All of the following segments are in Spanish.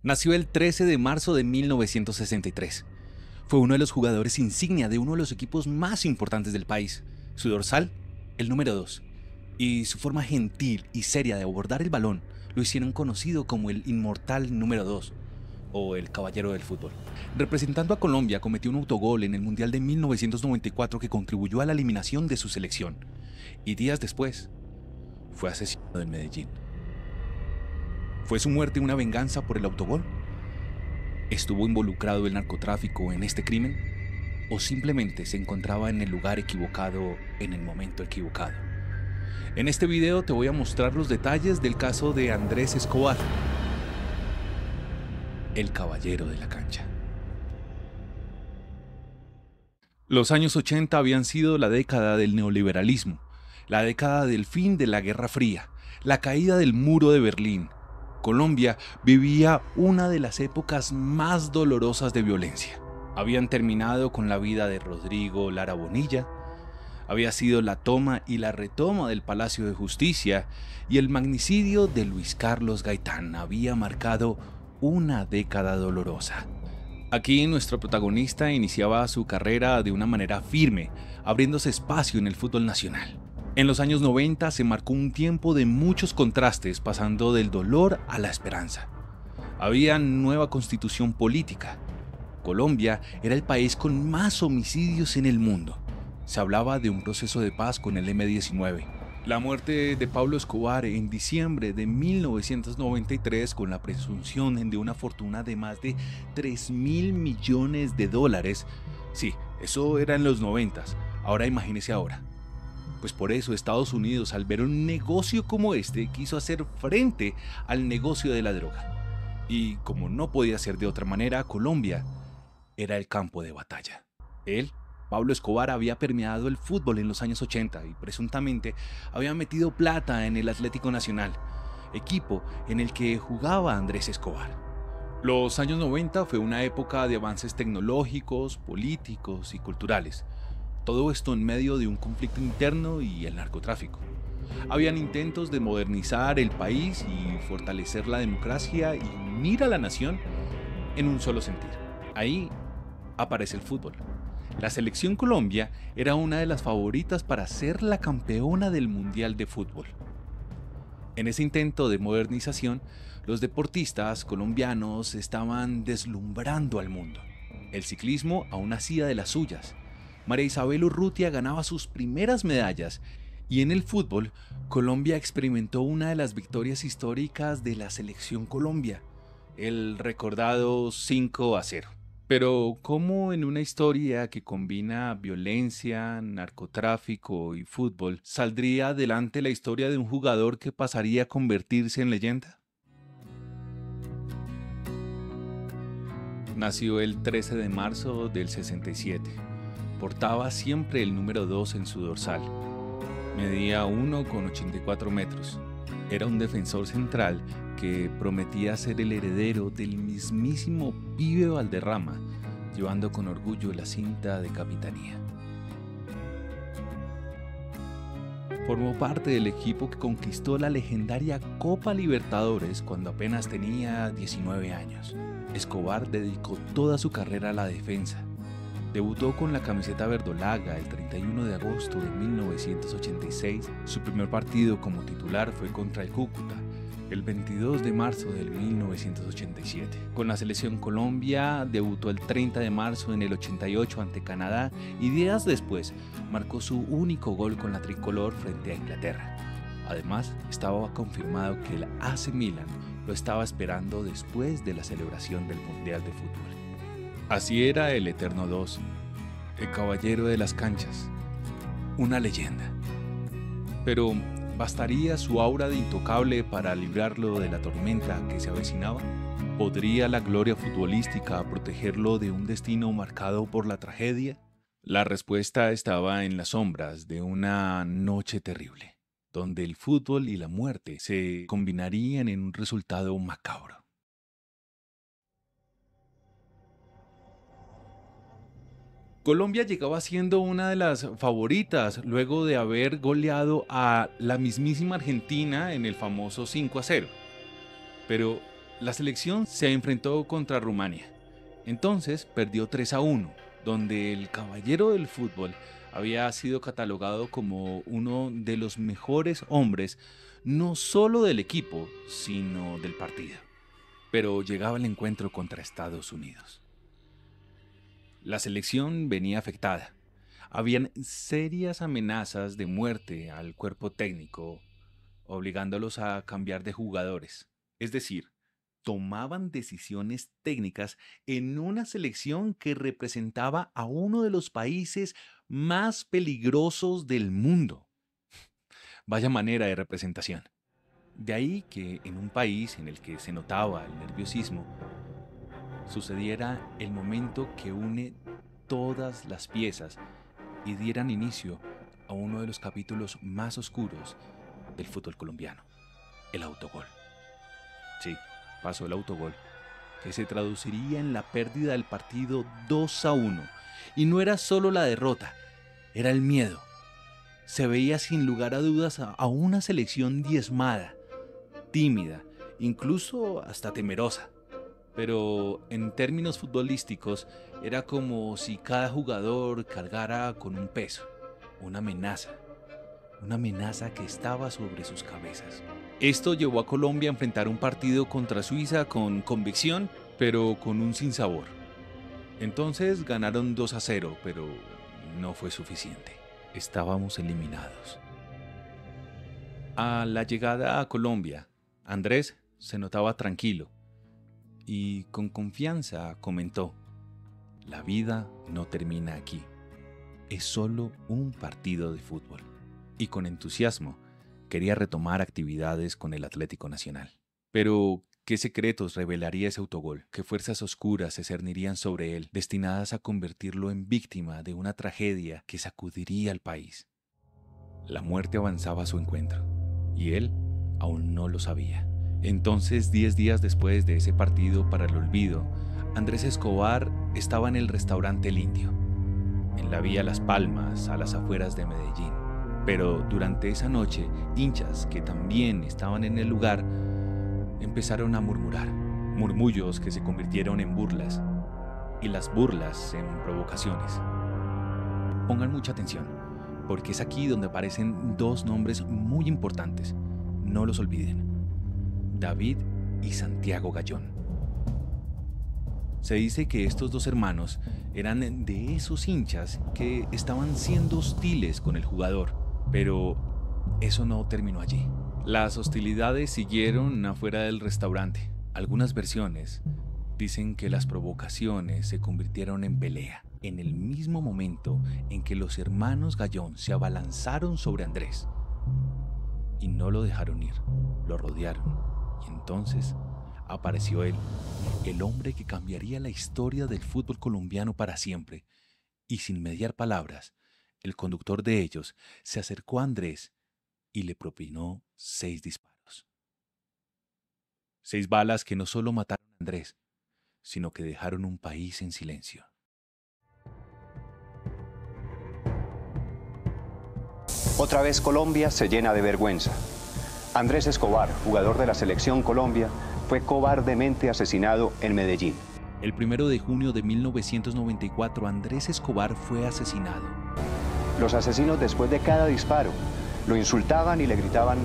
Nació el 13 de marzo de 1963. Fue uno de los jugadores insignia de uno de los equipos más importantes del país. Su dorsal, el número 2. Y su forma gentil y seria de abordar el balón lo hicieron conocido como el inmortal número 2 o el caballero del fútbol. Representando a Colombia, cometió un autogol en el Mundial de 1994 que contribuyó a la eliminación de su selección. Y días después, fue asesinado en Medellín. ¿Fue su muerte una venganza por el autogol? ¿Estuvo involucrado el narcotráfico en este crimen? ¿O simplemente se encontraba en el lugar equivocado en el momento equivocado? En este video te voy a mostrar los detalles del caso de Andrés Escobar, el caballero de la cancha. Los años 80 habían sido la década del neoliberalismo, la década del fin de la Guerra Fría, la caída del muro de Berlín. Colombia vivía una de las épocas más dolorosas de violencia. Habían terminado con la vida de Rodrigo Lara Bonilla, había sido la toma y la retoma del Palacio de Justicia y el magnicidio de Luis Carlos Gaitán había marcado una década dolorosa. Aquí nuestro protagonista iniciaba su carrera de una manera firme, abriéndose espacio en el fútbol nacional. En los años 90 se marcó un tiempo de muchos contrastes, pasando del dolor a la esperanza. Había nueva constitución política. Colombia era el país con más homicidios en el mundo. Se hablaba de un proceso de paz con el M-19. La muerte de Pablo Escobar en diciembre de 1993, con la presunción de una fortuna de más de 3.000 millones de dólares. Sí, eso era en los 90s. Ahora imagínese ahora. Pues por eso Estados Unidos, al ver un negocio como este, quiso hacer frente al negocio de la droga. Y como no podía ser de otra manera, Colombia era el campo de batalla. Él, Pablo Escobar, había permeado el fútbol en los años 80 y presuntamente había metido plata en el Atlético Nacional, equipo en el que jugaba Andrés Escobar. Los años 90 fue una época de avances tecnológicos, políticos y culturales. Todo esto en medio de un conflicto interno y el narcotráfico. Habían intentos de modernizar el país y fortalecer la democracia y unir a la nación en un solo sentir. Ahí aparece el fútbol. La selección Colombia era una de las favoritas para ser la campeona del Mundial de Fútbol. En ese intento de modernización, los deportistas colombianos estaban deslumbrando al mundo. El ciclismo aún hacía de las suyas. María Isabel Urrutia ganaba sus primeras medallas y en el fútbol, Colombia experimentó una de las victorias históricas de la selección Colombia, el recordado 5-0. Pero ¿cómo en una historia que combina violencia, narcotráfico y fútbol saldría adelante la historia de un jugador que pasaría a convertirse en leyenda? Nació el 13 de marzo del 67. Portaba siempre el número 2 en su dorsal. Medía 1,84 metros. Era un defensor central que prometía ser el heredero del mismísimo Pibe Valderrama, llevando con orgullo la cinta de capitanía. Formó parte del equipo que conquistó la legendaria Copa Libertadores cuando apenas tenía 19 años. Escobar dedicó toda su carrera a la defensa. Debutó con la camiseta verdolaga el 31 de agosto de 1986. Su primer partido como titular fue contra el Cúcuta, el 22 de marzo de 1987. Con la selección Colombia debutó el 30 de marzo en el 88 ante Canadá y días después marcó su único gol con la tricolor frente a Inglaterra. Además, estaba confirmado que el AC Milan lo estaba esperando después de la celebración del Mundial de Fútbol. Así era el Eterno 2, el caballero de las canchas, una leyenda. Pero ¿bastaría su aura de intocable para librarlo de la tormenta que se avecinaba? ¿Podría la gloria futbolística protegerlo de un destino marcado por la tragedia? La respuesta estaba en las sombras de una noche terrible, donde el fútbol y la muerte se combinarían en un resultado macabro. Colombia llegaba siendo una de las favoritas luego de haber goleado a la mismísima Argentina en el famoso 5-0. Pero La selección se enfrentó contra Rumania. Entonces perdió 3-1, donde el caballero del fútbol había sido catalogado como uno de los mejores hombres, no solo del equipo, sino del partido. Pero llegaba el encuentro contra Estados Unidos. La selección venía afectada. Habían serias amenazas de muerte al cuerpo técnico, obligándolos a cambiar de jugadores. Es decir, tomaban decisiones técnicas en una selección que representaba a uno de los países más peligrosos del mundo. Vaya manera de representación. De ahí que en un país en el que se notaba el nerviosismo, sucediera el momento que une todas las piezas y dieran inicio a uno de los capítulos más oscuros del fútbol colombiano, el autogol. Sí, pasó el autogol, que se traduciría en la pérdida del partido 2-1. Y no era solo la derrota, era el miedo. Se veía sin lugar a dudas a una selección diezmada, tímida, incluso hasta temerosa. Pero en términos futbolísticos era como si cada jugador cargara con un peso, una amenaza que estaba sobre sus cabezas. Esto llevó a Colombia a enfrentar un partido contra Suiza con convicción, pero con un sinsabor. Entonces ganaron 2-0, pero no fue suficiente. Estábamos eliminados. A la llegada a Colombia, Andrés se notaba tranquilo y con confianza comentó: la vida no termina aquí, es solo un partido de fútbol. Y con entusiasmo quería retomar actividades con el Atlético Nacional. Pero, ¿qué secretos revelaría ese autogol? ¿Qué fuerzas oscuras se cernirían sobre él, destinadas a convertirlo en víctima de una tragedia que sacudiría al país? La muerte avanzaba a su encuentro, y él aún no lo sabía. Entonces, 10 días después de ese partido para el olvido, Andrés Escobar estaba en el restaurante El Indio, en la vía Las Palmas, a las afueras de Medellín. Pero durante esa noche, hinchas que también estaban en el lugar empezaron a murmurar, murmullos que se convirtieron en burlas, y las burlas en provocaciones. Pongan mucha atención, porque es aquí donde aparecen dos nombres muy importantes. No los olviden: David y Santiago Gayón. Se dice que estos dos hermanos eran de esos hinchas que estaban siendo hostiles con el jugador, pero eso no terminó allí. Las hostilidades siguieron afuera del restaurante. Algunas versiones dicen que las provocaciones se convirtieron en pelea, en el mismo momento en que los hermanos Gayón se abalanzaron sobre Andrés y no lo dejaron ir, lo rodearon, y entonces apareció él, el hombre que cambiaría la historia del fútbol colombiano para siempre, y sin mediar palabras, el conductor de ellos se acercó a Andrés y le propinó 6 disparos. 6 balas que no solo mataron a Andrés, sino que dejaron un país en silencio. Otra vez Colombia se llena de vergüenza. Andrés Escobar, jugador de la Selección Colombia, fue cobardemente asesinado en Medellín. El 1 de junio de 1994, Andrés Escobar fue asesinado. Los asesinos, después de cada disparo, lo insultaban y le gritaban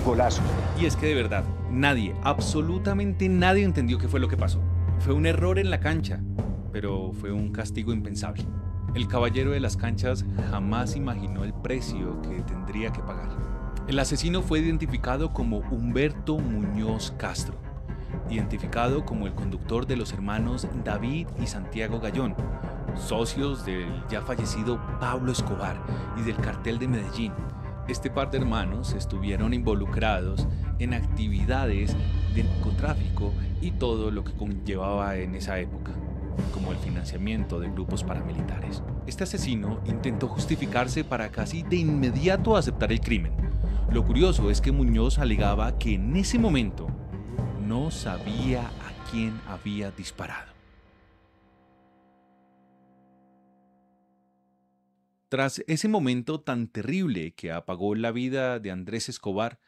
golazo. Y es que de verdad, nadie, absolutamente nadie entendió qué fue lo que pasó. Fue un error en la cancha, pero fue un castigo impensable. El caballero de las canchas jamás imaginó el precio que tendría que pagar. El asesino fue identificado como Humberto Muñoz Castro, identificado como el conductor de los hermanos David y Santiago Gayón, socios del ya fallecido Pablo Escobar y del cartel de Medellín. Este par de hermanos estuvieron involucrados en actividades de narcotráfico y todo lo que conllevaba en esa época, como el financiamiento de grupos paramilitares. Este asesino intentó justificarse para casi de inmediato aceptar el crimen. Lo curioso es que Muñoz alegaba que en ese momento no sabía a quién había disparado. Tras ese momento tan terrible que apagó la vida de Andrés Escobar,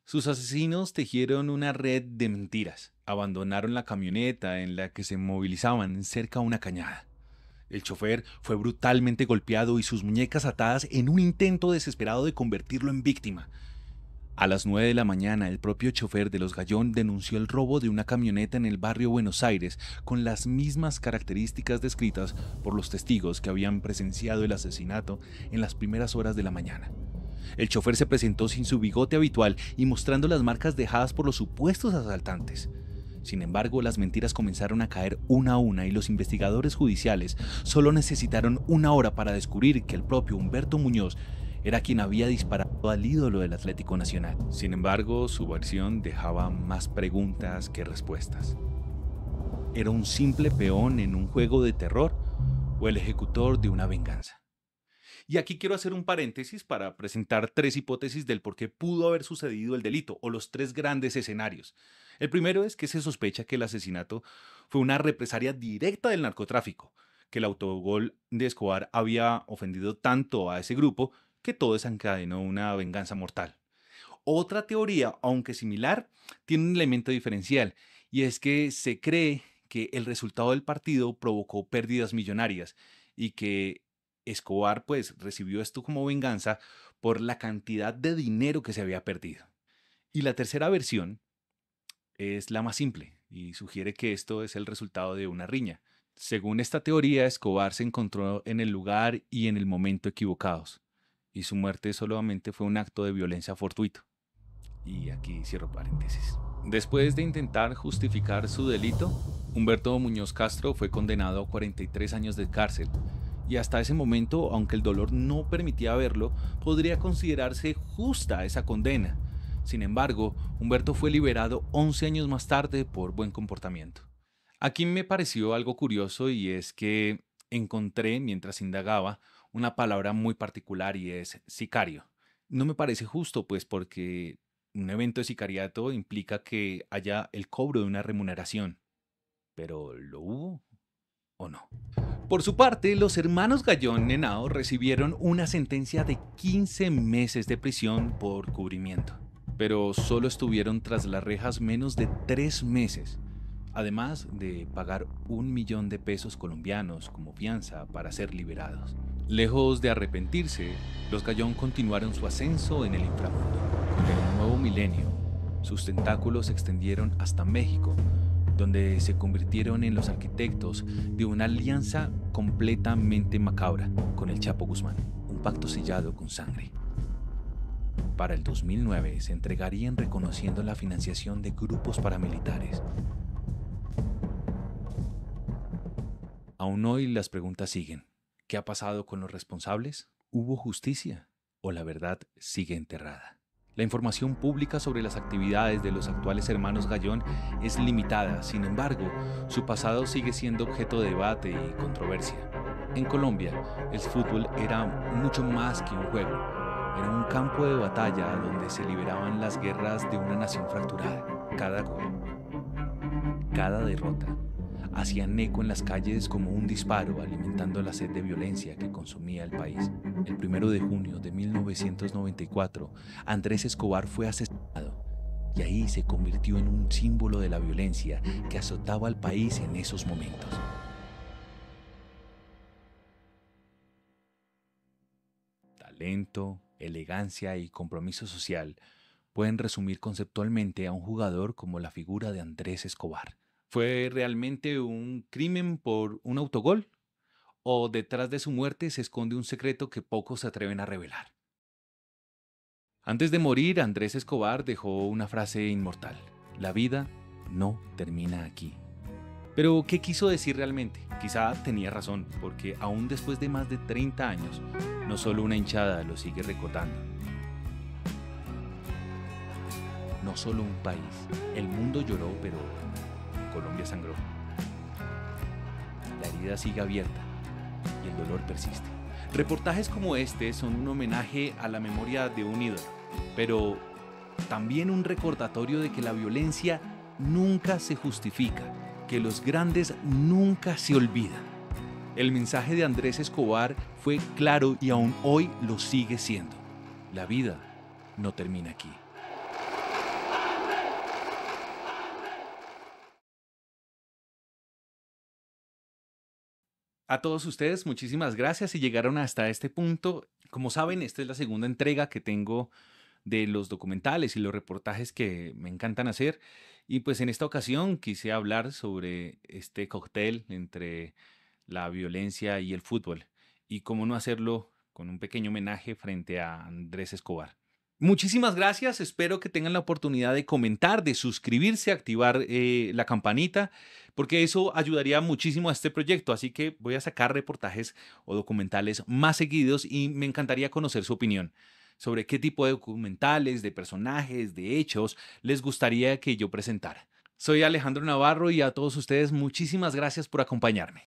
Sus asesinos tejieron una red de mentiras. Abandonaron la camioneta en la que se movilizaban cerca a una cañada. El chofer fue brutalmente golpeado y sus muñecas atadas en un intento desesperado de convertirlo en víctima. A las 9 de la mañana, el propio chofer de los Gallón denunció el robo de una camioneta en el barrio Buenos Aires con las mismas características descritas por los testigos que habían presenciado el asesinato en las primeras horas de la mañana. El chofer se presentó sin su bigote habitual y mostrando las marcas dejadas por los supuestos asaltantes. Sin embargo, las mentiras comenzaron a caer una a una y los investigadores judiciales solo necesitaron una hora para descubrir que el propio Humberto Muñoz era quien había disparado al ídolo del Atlético Nacional. Sin embargo, su versión dejaba más preguntas que respuestas. ¿Era un simple peón en un juego de terror o el ejecutor de una venganza? Y aquí quiero hacer un paréntesis para presentar 3 hipótesis del por qué pudo haber sucedido el delito, o los 3 grandes escenarios. El primero es que se sospecha que el asesinato fue una represalia directa del narcotráfico, que el autogol de Escobar había ofendido tanto a ese grupo que todo desencadenó una venganza mortal. Otra teoría, aunque similar, tiene un elemento diferencial, y es que se cree que el resultado del partido provocó pérdidas millonarias y que Escobar pues recibió esto como venganza por la cantidad de dinero que se había perdido. Y la tercera versión es la más simple y sugiere que esto es el resultado de una riña. Según esta teoría, Escobar se encontró en el lugar y en el momento equivocados, y su muerte solamente fue un acto de violencia fortuito. Y aquí cierro paréntesis. Después de intentar justificar su delito, Humberto Muñoz Castro fue condenado a 43 años de cárcel, y hasta ese momento, aunque el dolor no permitía verlo, podría considerarse justa esa condena. Sin embargo, Humberto fue liberado 11 años más tarde por buen comportamiento. Aquí me pareció algo curioso y es que encontré, mientras indagaba, una palabra muy particular y es sicario. No me parece justo, pues porque un evento de sicariato implica que haya el cobro de una remuneración. ¿Pero lo hubo o no? Por su parte, los hermanos Gallón Henao recibieron una sentencia de 15 meses de prisión por cubrimiento, pero solo estuvieron tras las rejas menos de 3 meses, además de pagar 1.000.000 de pesos colombianos como fianza para ser liberados. Lejos de arrepentirse, los Gallón continuaron su ascenso en el inframundo. Con el nuevo milenio, sus tentáculos se extendieron hasta México, donde se convirtieron en los arquitectos de una alianza completamente macabra con el Chapo Guzmán, un pacto sellado con sangre. Para el 2009 se entregarían reconociendo la financiación de grupos paramilitares. Aún hoy las preguntas siguen. ¿Qué ha pasado con los responsables? ¿Hubo justicia? ¿O la verdad sigue enterrada? La información pública sobre las actividades de los actuales hermanos Gallón es limitada, sin embargo, su pasado sigue siendo objeto de debate y controversia. En Colombia, el fútbol era mucho más que un juego, era un campo de batalla donde se liberaban las guerras de una nación fracturada. Cada gol, cada derrota, hacían eco en las calles como un disparo, alimentando la sed de violencia que consumía el país. El 1 de junio de 1994, Andrés Escobar fue asesinado y ahí se convirtió en un símbolo de la violencia que azotaba al país en esos momentos. Talento, elegancia y compromiso social pueden resumir conceptualmente a un jugador como la figura de Andrés Escobar. ¿Fue realmente un crimen por un autogol? ¿O detrás de su muerte se esconde un secreto que pocos se atreven a revelar? Antes de morir, Andrés Escobar dejó una frase inmortal: la vida no termina aquí. Pero, ¿qué quiso decir realmente? Quizá tenía razón, porque aún después de más de 30 años, no solo una hinchada lo sigue recordando. No solo un país, el mundo lloró, pero Colombia sangró. La herida sigue abierta y el dolor persiste. Reportajes como este son un homenaje a la memoria de un ídolo, pero también un recordatorio de que la violencia nunca se justifica, que los grandes nunca se olvidan. El mensaje de Andrés Escobar fue claro y aún hoy lo sigue siendo. La vida no termina aquí. A todos ustedes, muchísimas gracias si llegaron hasta este punto. Como saben, esta es la segunda entrega que tengo de los documentales y los reportajes que me encantan hacer. Y pues en esta ocasión quise hablar sobre este cóctel entre la violencia y el fútbol y cómo no hacerlo con un pequeño homenaje frente a Andrés Escobar. Muchísimas gracias, espero que tengan la oportunidad de comentar, de suscribirse, activar la campanita, porque eso ayudaría muchísimo a este proyecto. Así que voy a sacar reportajes o documentales más seguidos y me encantaría conocer su opinión sobre qué tipo de documentales, de personajes, de hechos les gustaría que yo presentara. Soy Alejandro Navarro y a todos ustedes muchísimas gracias por acompañarme.